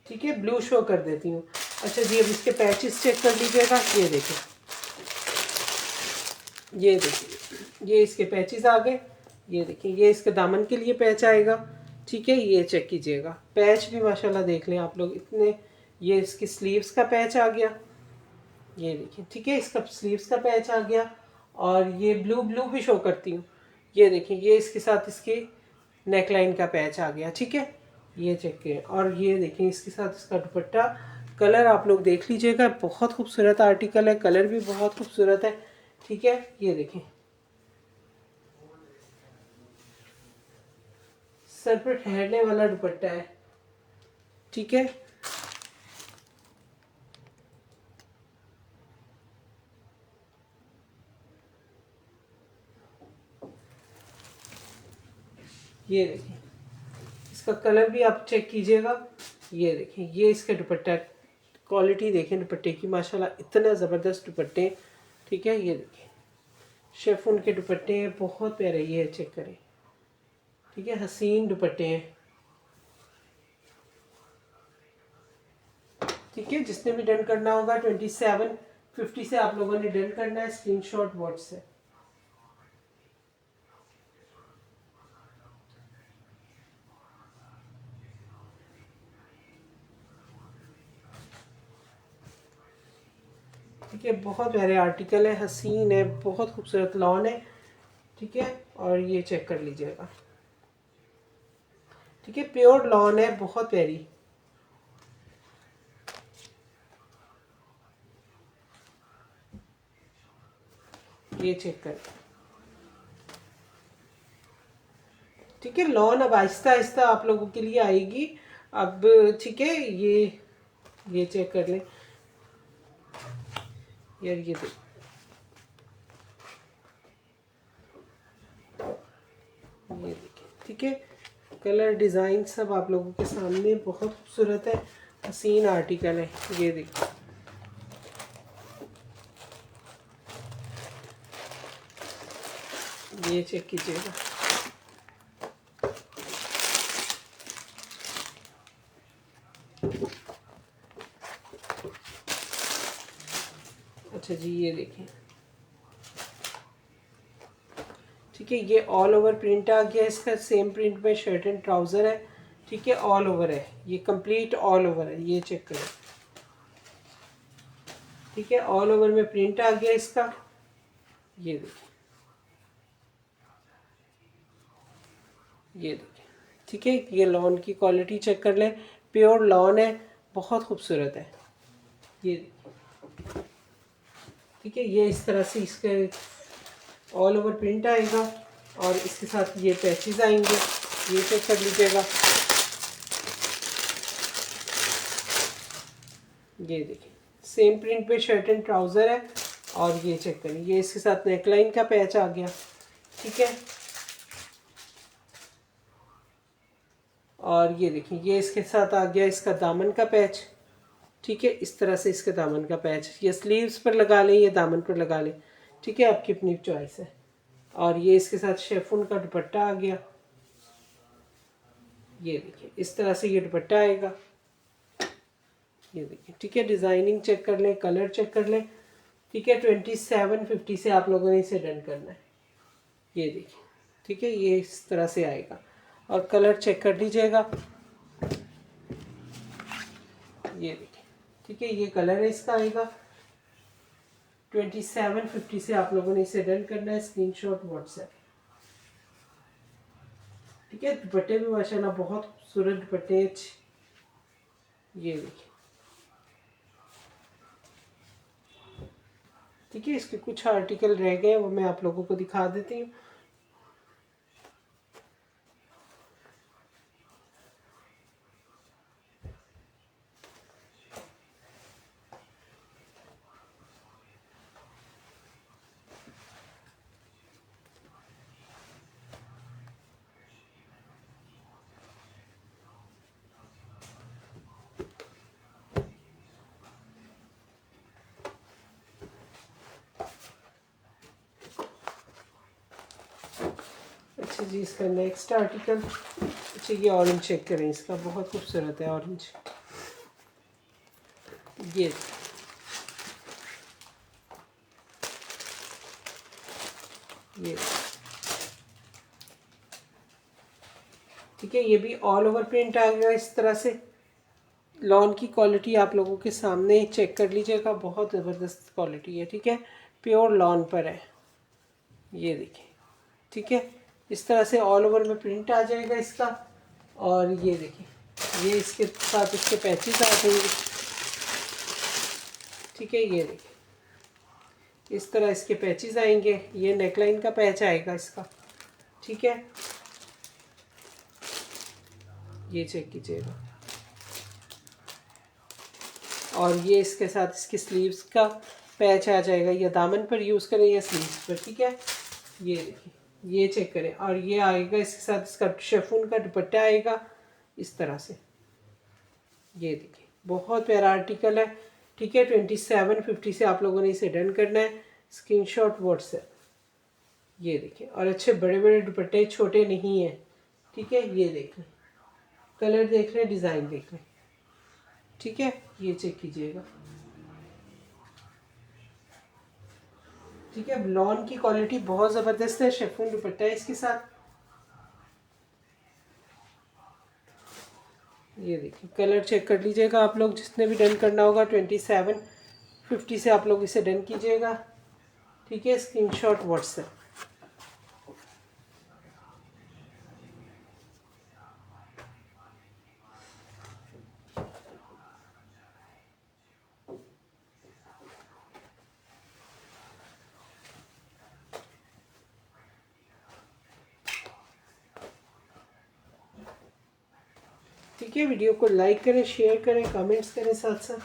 ठीक है, ब्लू शो कर देती हूँ। अच्छा जी, अब इसके पैचेस चेक कर लीजिएगा। ये देखें, ये देखिए, ये इसके पैचेस आ गए। ये देखिए, ये इसके दामन के लिए पैच आएगा। ठीक है, ये चेक कीजिएगा, पैच भी माशाल्लाह देख लें आप लोग इतने। ये इसकी स्लीव्स का पैच आ गया। ये देखिए, ठीक है, इसका स्लीव्स का पैच आ गया और ये ब्लू ब्लू भी शो करती हूँ। ये देखिए, ये इसके साथ इसकी नेकलाइन का पैच आ गया। ठीक है, ये चेक करें और ये देखें इसके साथ इसका दुपट्टा। कलर आप लोग देख लीजिएगा, बहुत खूबसूरत आर्टिकल है, कलर भी बहुत खूबसूरत है। ठीक है, ये देखें, सर पर ठहरने वाला दुपट्टा है। ठीक है, ये देखिए, इसका कलर भी आप चेक कीजिएगा। ये देखें, ये इसका दुपट्टा, क्वालिटी देखें दुपट्टे की, माशाल्लाह इतना ज़बरदस्त दुपट्टे। ठीक है, ये देखिए शेफून के दुपट्टे हैं, बहुत प्यारे। ये चेक करें, ठीक है, हसीन दुपट्टे हैं। ठीक है, जिसने भी डन करना होगा 2750 से आप लोगों ने डन करना है, स्क्रीनशॉट व्हाट्सएप। ठीक है, बहुत प्यारे आर्टिकल है, हसीन है, बहुत खूबसूरत लॉन है। ठीक है, और ये चेक कर लीजिएगा। ठीक है, प्योर लॉन है, बहुत प्यारी। ये चेक कर, ठीक है। लॉन अब आहिस्ता आहिस्ता आप लोगों के लिए आएगी अब, ठीक है। ये चेक कर लें यार, ये देख, ये देखिए, ठीक है। कलर डिज़ाइन सब आप लोगों के सामने, बहुत खूबसूरत है, हसीन आर्टिकल है। ये देखिए, ये चेक कीजिएगा। अच्छा जी, ये देखिए, ठीक है। ये ऑल ओवर प्रिंट आ गया इसका, सेम प्रिंट में शर्ट एंड ट्राउज़र है, ठीक है। ऑल ओवर है, ये कंप्लीट ऑल ओवर है, ये चेक करें, ठीक है। ऑल ओवर में प्रिंट आ गया इसका, ये देखिए, ये देखिए, ठीक है। ये लॉन की क्वालिटी चेक कर लें, प्योर लॉन है, बहुत खूबसूरत है, ये देखिए, ठीक है। ये इस तरह से इसके ऑल ओवर प्रिंट आएगा और इसके साथ ये पैचेस आएंगे, ये चेक कर लीजिएगा। ये देखिए, सेम प्रिंट पे शर्ट एंड ट्राउज़र है और ये चेक करें, ये इसके साथ नेकलाइन का पैच आ गया, ठीक है। और ये देखिए, ये इसके साथ आ गया इसका दामन का पैच, ठीक है। इस तरह से इसके दामन का पैच, ये स्लीव्स पर लगा लें, ये दामन पर लगा लें, ठीक है, आपकी अपनी चॉइस है। और ये इसके साथ शेफून का दुपट्टा आ गया, ये देखिए, इस तरह से ये दुपट्टा आएगा, ये देखिए, ठीक है। डिज़ाइनिंग चेक कर लें, कलर चेक कर लें, ठीक है। 2750 से आप लोगों ने इसे डन करना है, ये देखिए, ठीक है। ये इस तरह से आएगा और कलर चेक कर लीजिएगा, ये देखिए, ठीक है। ये कलर है इसका आएगा। 2750 से आप लोगों ने इसे डन करना है, स्क्रीनशॉट व्हाट्सएप, ठीक है। दुपट्टे भी माशाल्लाह बहुत खूबसूरत दुपट्टे, ये देखिए, ठीक है। इसके कुछ आर्टिकल रह गए, वो मैं आप लोगों को दिखा देती हूँ। अच्छा जी, इसका नेक्स्ट आर्टिकल, अच्छा ये ऑरेंज चेक करें, इसका बहुत खूबसूरत है ऑरेंज, ये ये ठीक है। ये भी ऑल ओवर प्रिंट आ गया इस तरह से। लॉन की क्वालिटी आप लोगों के सामने चेक कर लीजिएगा, बहुत ज़बरदस्त क्वालिटी है, ठीक है। प्योर लॉन पर है, ये देखिए, ठीक है। इस तरह से ऑल ओवर में प्रिंट आ जाएगा इसका। और ये देखिए, ये इसके साथ इसके पैचेस आ जाएंगे, ठीक है। ये देखिए, इस तरह इसके पैचेस आएंगे, ये नेकलाइन का पैच आएगा इसका, ठीक है। ये चेक कीजिएगा। और ये इसके साथ इसकी स्लीव्स का पैच आ जाएगा, या दामन पर यूज़ करें या स्लीव्स पर, ठीक है। ये देखिए, ये चेक करें। और ये आएगा इसके साथ इसका शेफून का दुपट्टा आएगा इस तरह से, ये देखिए, बहुत प्यारा आर्टिकल है, ठीक है। 2750 से आप लोगों ने इसे डन करना है, स्क्रीनशॉट व्हाट्सएप, ये देखिए। और अच्छे बड़े बड़े दुपट्टे, छोटे नहीं हैं, ठीक है। ये देख लें, कलर देख लें, डिज़ाइन देख लें, ठीक है। ये चेक कीजिएगा, ठीक है। लॉन की क्वालिटी बहुत ज़बरदस्त है, शेफून दुपट्टा है इसके साथ, ये देखिए। कलर चेक कर लीजिएगा आप लोग, जिसने भी डन करना होगा 2750 से आप लोग इसे डन कीजिएगा, ठीक है। स्क्रीनशॉट व्हाट्सएप, ठीक है, वीडियो को लाइक करें, शेयर करें, कमेंट्स करें साथ साथ।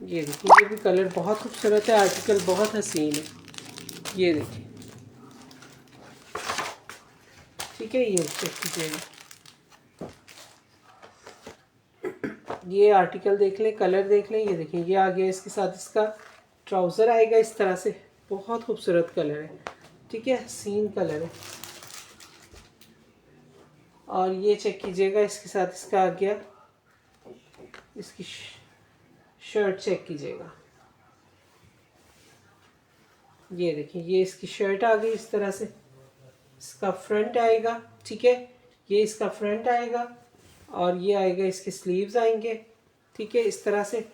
ये देखिए, ये भी कलर बहुत खूबसूरत है, आर्टिकल बहुत हसीन है। ये देखिए, ठीक है, ये चेक कीजिएगा। ये आर्टिकल देख लें, कलर देख लें। ये देखिए, ये आ गया, इसके साथ इसका ट्राउज़र आएगा इस तरह से। बहुत खूबसूरत कलर है, ठीक है, हसीन कलर है। और ये चेक कीजिएगा, इसके साथ इसका आ गया, इसकी शर्ट चेक कीजिएगा। ये देखिए, ये इसकी शर्ट आ गई इस तरह से। इसका फ्रंट आएगा, ठीक है, ये इसका फ्रंट आएगा और ये आएगा, इसके स्लीव्स आएंगे, ठीक है, इस तरह से।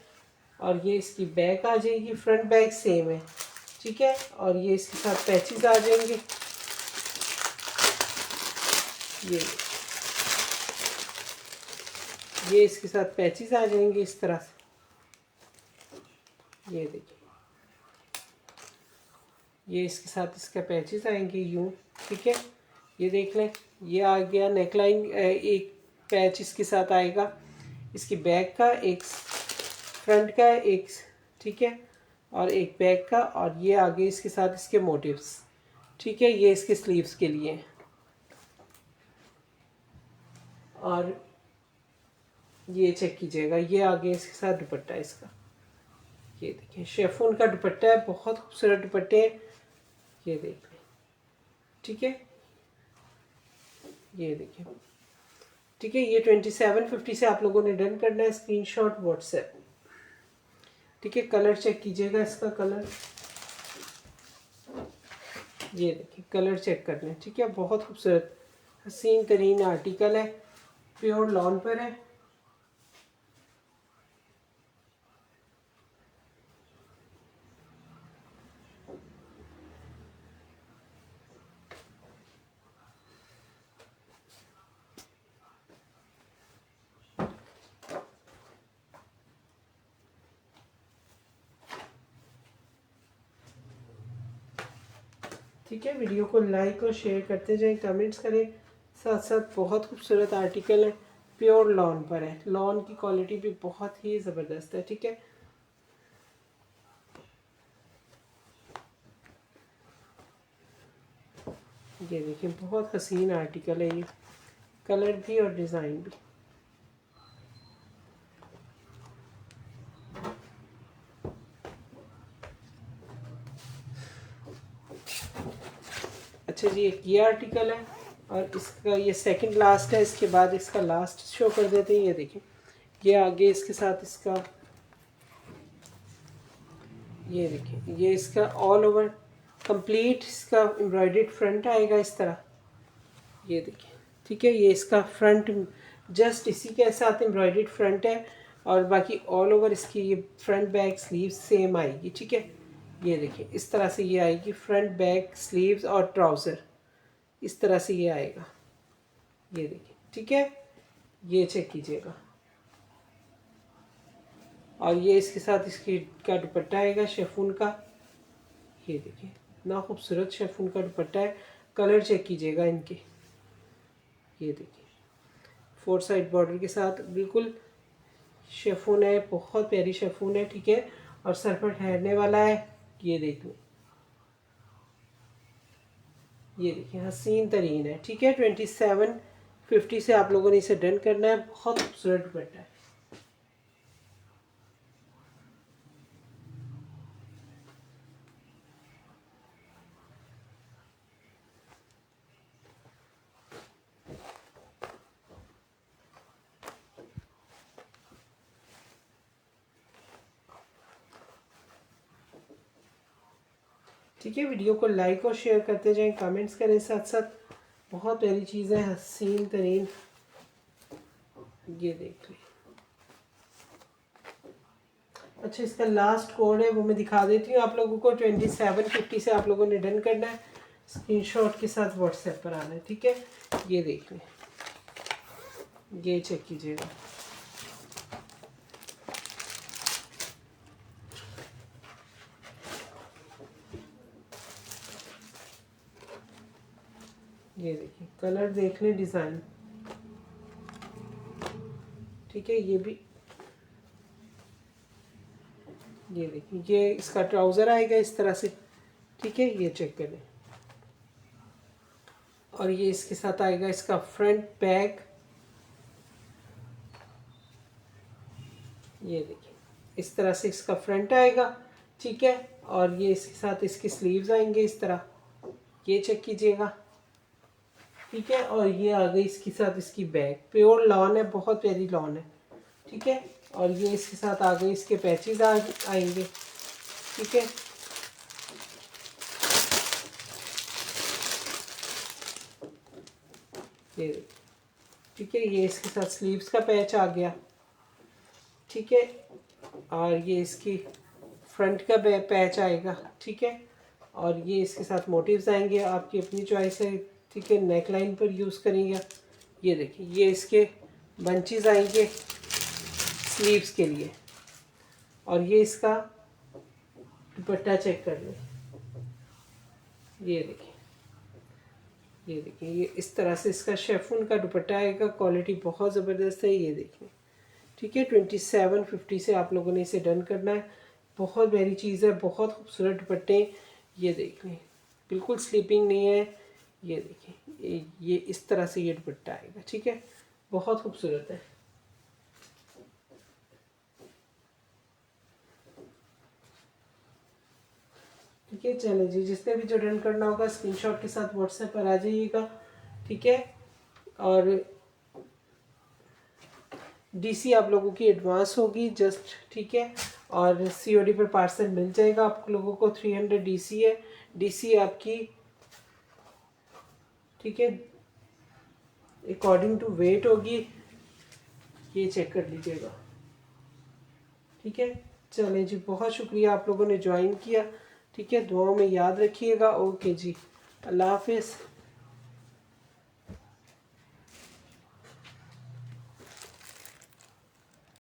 और ये इसकी बैक आ जाएगी, फ्रंट बैक सेम है, ठीक है। और ये इसके साथ पैचेस आ जाएंगे। ये इसके साथ पैचेस आ जाएंगे इस तरह से। ये देखिए, ये इसके साथ इसका पैचेस आएंगे यूँ, ठीक है। ये देख लें, ये आ गया नेकलाइन, एक पैच इसके साथ आएगा, इसकी बैक का, एक फ्रंट का, एक, ठीक है, और एक बैक का। और ये आगे इसके साथ इसके मोटिव्स, ठीक है, ये इसके स्लीव्स के लिए। और ये चेक कीजिएगा, ये आगे इसके साथ दुपट्टा इसका। ये देखिए, शेफून का दुपट्टा है, बहुत खूबसूरत दुपट्टे हैं। ये देख लें, ठीक है, ये देखिए, ठीक है। ये 2750 से आप लोगों ने डन करना है, स्क्रीनशॉट व्हाट्सएप, ठीक है। कलर चेक कीजिएगा, इसका कलर, ये देखिए, कलर चेक करना है, ठीक है। बहुत खूबसूरत हसीन तरीन आर्टिकल है, प्योर लॉन पर है। ठीक है, वीडियो को लाइक और शेयर करते जाएं, कमेंट्स करें साथ साथ। बहुत खूबसूरत आर्टिकल है, प्योर लॉन पर है, लॉन की क्वालिटी भी बहुत ही ज़बरदस्त है, ठीक है। ये देखिए, बहुत हसीन आर्टिकल है ये, कलर भी और डिज़ाइन भी। अच्छा जी, एक ये आर्टिकल है और इसका ये सेकंड लास्ट है, इसके बाद इसका लास्ट शो कर देते हैं। ये देखिए, ये आगे इसके साथ इसका, ये देखिए, ये इसका ऑल ओवर कंप्लीट इसका एम्ब्रॉयडर्ड फ्रंट आएगा इस तरह। ये देखिए, ठीक है, ये इसका फ्रंट जस्ट इसी के साथ एम्ब्रॉयडर्ड फ्रंट है और बाकी ऑल ओवर इसकी ये फ्रंट बैक स्लीव्स सेम आएगी, ठीक है। ये देखिए, इस तरह से ये आएगी, फ्रंट बैक स्लीव्स और ट्राउज़र इस तरह से ये आएगा। ये देखिए, ठीक है, ये चेक कीजिएगा। और ये इसके साथ इसकी का दुपट्टा आएगा शेफून का। ये देखिए, इतना खूबसूरत शेफून का दुपट्टा है, कलर चेक कीजिएगा इनके। ये देखिए, 4 साइड बॉर्डर के साथ बिल्कुल शेफून है, बहुत प्यारी शेफून है, ठीक है। और सर पर ठहरने वाला है। ये देखिए, ये देखिए, हसीन तरीन है, ठीक है। 2750 से आप लोगों ने इसे डन करना है, बहुत खूबसूरत दुपट्टा है। ठीक है, वीडियो को लाइक और शेयर करते जाएं, कमेंट्स करें साथ साथ। बहुत प्यारी चीज़ है, हसीन तरीन। ये देख लें। अच्छा, इसका लास्ट कोड है वो मैं दिखा देती हूँ आप लोगों को। 2750 से आप लोगों ने डन करना है, स्क्रीनशॉट के साथ व्हाट्सएप पर आना है, ठीक है। ये देख लें, ये चेक कीजिएगा, ये देखिए कलर देख लें, डिज़ाइन, ठीक है। ये भी ये देखिए, ये इसका ट्राउज़र आएगा इस तरह से, ठीक है। ये चेक करें, और ये इसके साथ आएगा इसका फ्रंट बैग। ये देखिए इस तरह से इसका फ्रंट आएगा, ठीक है। और ये इसके साथ इसकी स्लीव्स आएंगे इस तरह, ये चेक कीजिएगा, ठीक है। और ये आ गई इसके साथ इसकी बैग, प्योर लॉन है, बहुत प्यारी लॉन है, ठीक है। और ये इसके साथ आ गए इसके पैचेस आएंगे, ठीक है। ये ठीक है, ये इसके साथ स्लीव्स का पैच आ गया, ठीक है। और ये इसकी फ्रंट का पैच आएगा, ठीक है। और ये इसके साथ मोटिव्स आएंगे, आपकी अपनी चॉइस है, ठीक है। नेक लाइन पर यूज़ करेंगे। ये देखिए ये इसके बंचेस आएंगे स्लीव्स के लिए। और ये इसका दुपट्टा चेक कर लें, ये देखिए, ये देखिए, ये इस तरह से इसका शेफून का दुपट्टा आएगा, क्वालिटी बहुत ज़बरदस्त है, ये देखिए, ठीक है। 2750 से आप लोगों ने इसे डन करना है। बहुत प्यारी चीज़ है, बहुत खूबसूरत दुपट्टे, ये देख लें, बिल्कुल स्लीपिंग नहीं है। ये देखिए ये इस तरह से ये दुपट्टा आएगा, ठीक है, बहुत खूबसूरत है। ठीक है, चले जी, जिसने भी जो डन करना होगा स्क्रीनशॉट के साथ व्हाट्सएप पर आ जाइएगा, ठीक है। और डीसी आप लोगों की एडवांस होगी जस्ट, ठीक है। और सीओडी पर पार्सल मिल जाएगा आप लोगों को। 300 डीसी है, डीसी आपकी, ठीक है, अकॉर्डिंग टू वेट होगी, ये चेक कर लीजिएगा, ठीक है। चलें जी, बहुत शुक्रिया आप लोगों ने ज्वाइन किया, ठीक है। दुआओं में याद रखिएगा। ओके जी, अल्लाह हाफिज़।